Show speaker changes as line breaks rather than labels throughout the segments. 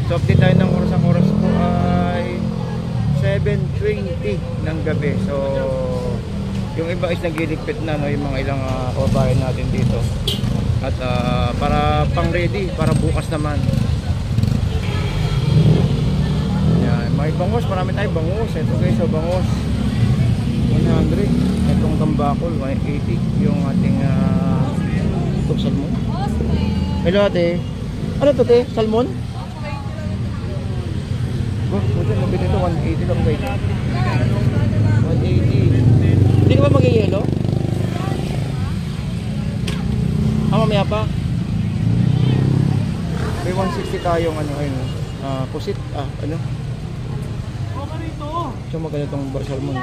So update tayo ng oras. Ang oras po ay 7:20 ng gabi. So yung iba is nagliligpit na, no, yung mga ilang kababayan natin dito. At para pang ready, para bukas naman. Yan, may bangos, marami tayong bangos. Ito guys, so bangos 100. Itong tambakol 180. Yung ating itong salmon. Hello ate. Ano to te? Salmon? Oh, buti mabili ito 180 lang guys. 180. Hindi ka ba mag-yelo? Mamaya pa. May 160 tayong ano ayun. Pusit ano? So maganda tong salmon.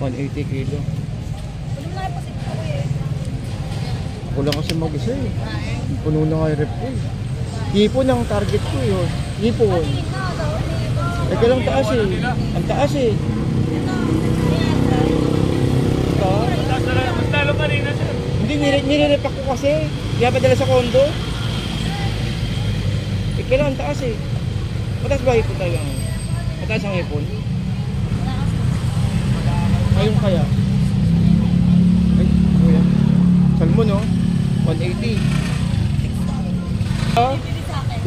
180 kilo. Ako lang kasi mag-isa eh. Puno na nga yung rep ko eh. Hipon ang target ko yun. Hipon. Teka lang taas eh. Ang taas eh.
Magtalo pa rin na siya.
Hindi, nire-repack ko kasi. Kaya padala sa kondo. Teka lang, ang taas eh. Mataas ba hipon tayo? Mataas ang hipon? Ngayon kaya? Ay, kuya. Salmon no? 180.
Bibili sa akin.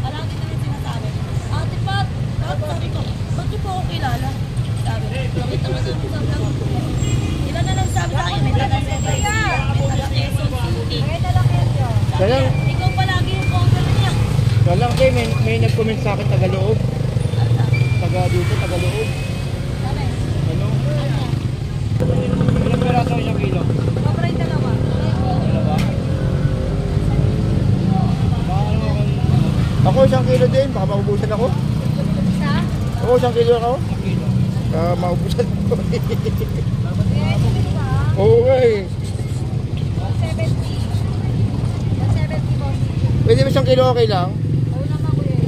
Alam din naman sinasabi. Ate Pat, sabi ko, ba't niyo po ako kilala? Sabi ko, bakit naman sabi sa vlog? Ilan na lang sabi sa akin, may taga Quezon City.
Kaya lang,
Ikaw palagi yung cover niya.
kaya lang kayo, may nag-comment sa akin taga-loob. Taga dito, taga-loob.
Sabi,
Ano? Ilang peraso isang kilo?
cover yung dalawa.
Dalawa? Ako isang kilo din, baka maubusan ako.
Isa?
Ako isang kilo ako. Isang kilo. Baka maubusan ako. Oo nga eh.
170. 170 boss.
Pwede ba isang kilo okay lang?
Oo naman kuya.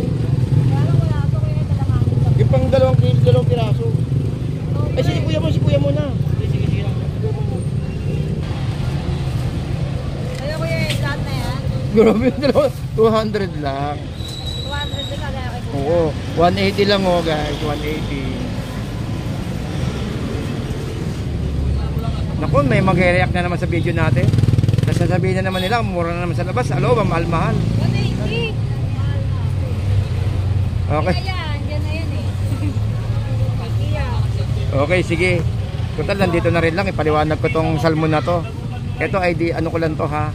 Kaya lang wala ito kuya talamangin.
Yung pang dalawang piraso. Ay si kuya mo na. Sige lang.
Kaya kuya, lahat na yan.
Grabe yung dalawa. 200 lang.
200 din kaya kay kuya.
Oo. 180 lang oh guys. 180. Naku, may mag-react na naman sa video natin. Sasabihin na naman nila, mura na naman sa labas. Alo, mahal-mahal.
180.
Okay.
Kaya, dyan na yan eh. Kaya.
Okay, sige. Total, nandito na rin lang. Ipaliwanag ko tong salmon na to. Ito ay di, ano ko lang to ha.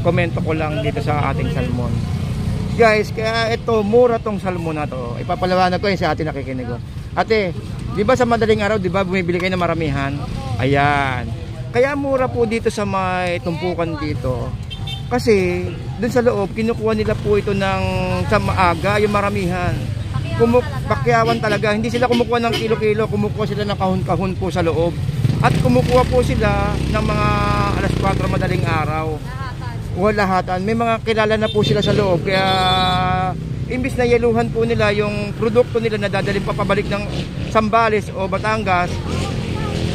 Komento ko lang dito sa ating salmon. Guys, kaya ito, mura tong salmon na to. Ipapaliwanag ko yun sa ating nakikinig ko. Ate, di ba sa madaling araw, di ba bumibili kayo ng maramihan? Ayan. Kaya mura po dito sa may tumpukan dito. Kasi dun sa loob, kinukuha nila po ito ng sa maaga, yung maramihan. Pakyawan talaga. Hindi sila kumukuha ng kilo-kilo, kumukuha sila ng kahon-kahon po sa loob. At kumukuha po sila ng mga alas 4 madaling araw. Lahatan. May mga kilala na po sila sa loob. Kaya imbis na yeluhan po nila yung produkto nila na dadalhin papabalik ng Zambales o Batangas,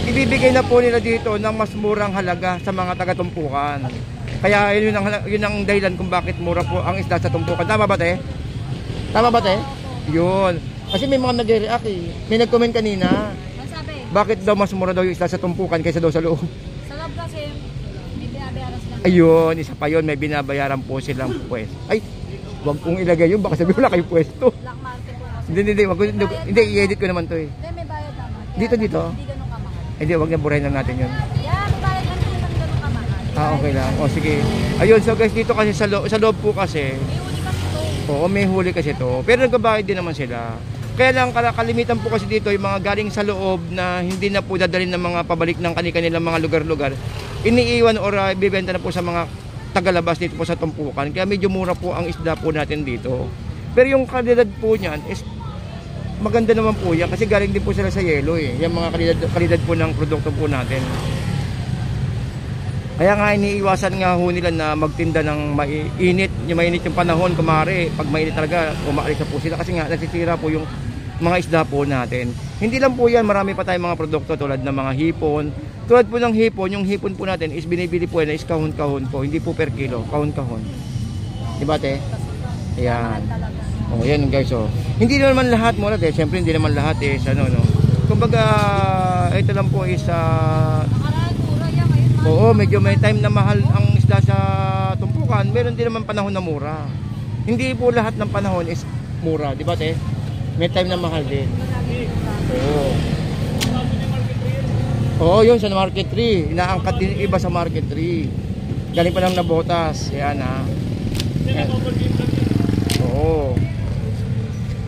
ibibigay na po nila dito ng mas murang halaga sa mga taga-tumpukan. Kaya yun ang dahilan kung bakit mura po ang isda sa tumpukan. Tama ba te? Tama ba te? Yun. Kasi may mga nag-react eh. May nag-comment kanina.
Masabi,
Bakit daw mas mura daw yung isda sa tumpukan kaysa daw sa loob?
sa loob kasi, may binabayaran sila.
Ayun, isa pa yun. May binabayaran po silang pwesto. Ay, wag kong ilagay yun. Baka sabihin wala kayong pwesto.
Black market po kasi.
Hindi, i-edit ko naman to eh.
Hindi, may bayad naman. Kaya
Dito?
Hindi ganun kamahal.
Hindi, wag niya burahin lang natin yun.
Yeah, may bayad naman hindi ganun kamahal.
Okay lang. O sige. Ayun, so guys, dito kasi sa loob po kasi.
May huli kasi ito.
Oo, may huli kasi to. Pero nagbabayad din naman sila. Kaya lang kalimitan po kasi dito yung mga galing sa loob na hindi na po dadalhin ng mga pabalik ng kanilang mga lugar-lugar. Iniiwan or ibibenta na po sa mga tagalabas dito po sa tumpukan. Kaya medyo mura po ang isda po natin dito. Pero yung kalidad po niyan is maganda naman po yan kasi galing din po sila sa yelo eh. Yung mga kalidad po ng produkto po natin. Kaya nga iniiwasan nga ho nila na magtinda ng mainit. Yung mainit yung panahon, kumari, pag mainit talaga, umaalis na po sila. Kasi nga nasisira po yung mga isda po natin. Hindi lang po yan, marami pa tayong mga produkto tulad ng mga hipon. Tulad po ng hipon, yung hipon po natin is binibili po yan is kahon-kahon po. Hindi po per kilo, kahon-kahon. Diba te? Ayan.
Talaga.
Oh, yan guys, oh. Hindi naman lahat mura, siyempre hindi naman lahat ano, no. Kumbaga, ito lang po is
Nakaraan, mura yan. Ngayon,
oo, medyo may time na mahal ang isda sa tumpukan. Meron din naman panahon na mura. Hindi po lahat ng panahon is mura, di ba, te? May time na mahal din. Oo. Oo, yun sa market 3. Inaangkat din iba sa market 3. Galing pa lang na botas. Yan, ha. Yan. Oo.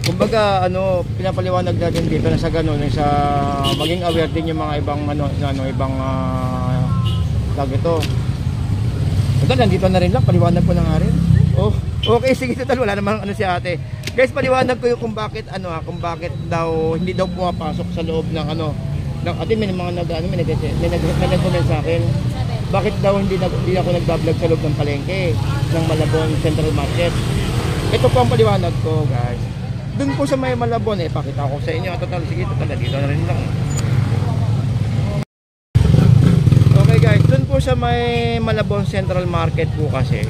Kumbaga, pinapaliwanag natin dito na sa ganun, sa maging aware din yung mga ibang ibang tag ito. Total, nandito na rin lang, paliwanag ko na nga rin. Oh, okay, sige, total, wala namang si ate. Guys, paliwanag ko yung kung bakit daw hindi daw pumapasok sa loob ng ng ate, may mga nag-comment sa akin. Bakit daw hindi ako nagba-vlog sa loob ng palengke ng Malabon Central Market? Ito po ang paliwanag ko, guys. Doon po sa may Malabon, pakita ko sa inyo. Total, sige, total, dito na rin lang. Okay guys, doon po sa may Malabon Central Market po kasi,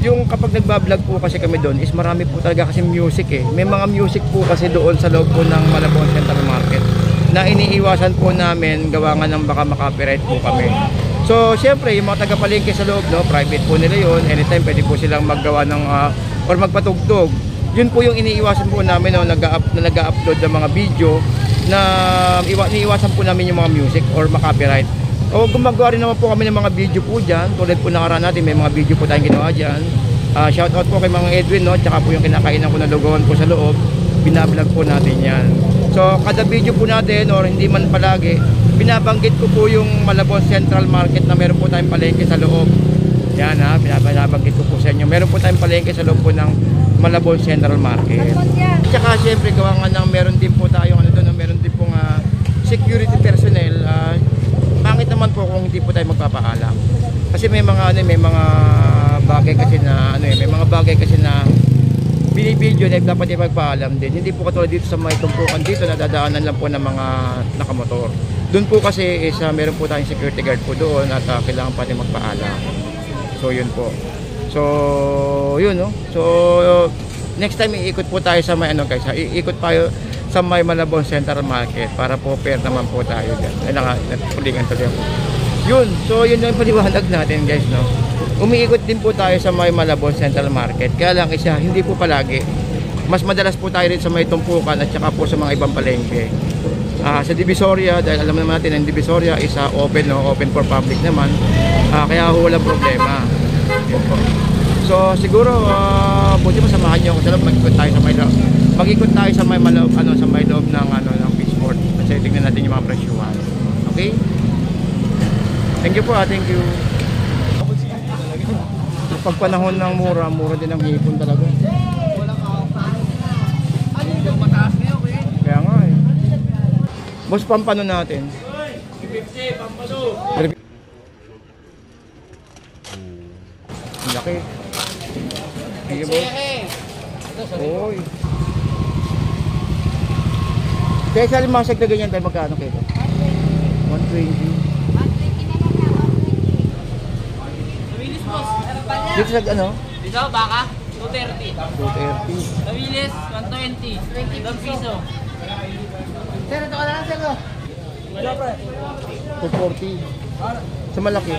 yung kapag nagbablog po kasi kami doon is marami po talaga kasi music May mga music po kasi doon sa loob po ng Malabon Central Market na iniiwasan po namin gawa nga ng baka makapiright po kami. So, syempre, yung mga taga-palengke sa loob, private po nila yun. Anytime, pwede po silang maggawa ng, or magpatugtog. Yun po yung iniiwasan po namin na nag-upload ng mga video na iniiwasan po namin yung mga music or makapiright. O gumagawa rin naman po kami ng mga video po dyan. Tulad po nakaraan natin, may mga video po tayong ginawa dyan. Shoutout po kay mga Edwin, tsaka po yung kinakainan ko na lugawan po sa loob. Binablog po natin yan. So, kada video po natin, or hindi man palagi, binabanggit ko po yung Malabon Central Market na meron po tayong palengke sa loob. Yan ha, binabanggit ko po sa inyo. Meron po tayong palengke sa loob po ng Malabon Central Market. Tsaka syempre gawa nga ng meron din po tayong meron din pong security personnel. Pangit naman po kung hindi po tayo magpapaalam. Kasi may mga bagay kasi na may mga bagay kasi na binibidyo na dapat ipagpaalam din. Hindi po katulad dito sa may tumpukan dito na dadaanan lang po ng mga nakamotor. Doon po kasi is meron po tayong security guard po doon at kailangan pati magpaalam. So yun po. So yun So next time iikot po tayo sa may guys, iikot tayo sa may Malabon Central Market para po fair naman po tayo diyan. Ay napulingan tuloy ako. Yun. So yun yung paliwanag natin guys, Umiikot din po tayo sa may Malabon Central Market. Kaya lang hindi po palagi. Mas madalas po tayo rin sa may tumpukan at saka po sa mga ibang palengke. Sa Divisoria, dahil alam naman natin ang Divisoria is open for public naman. Kaya walang problema. Yun po. So siguro buti masamahan niyo ako sa loob, mag-ikot tayo sa may loob. Mag-ikot tayo sa may loob sa may loob ng ng Fishport. Kasi tingnan natin yung mga presyuhan. Okay? Thank you po, thank you. Pag panahon ng mura din ang hipon talaga. Kaya nga Boss, pampano natin? 50, pampano. Laki. Sige, boss. Oy. Kaya sa limasag na ganyan tayo, magkano kayo? 120. Dito sa
Dito, baka? 230.
230.
Tawilis, 120. 2 piso. Sir, ito ka na lang, sir.
240. Sa malaki.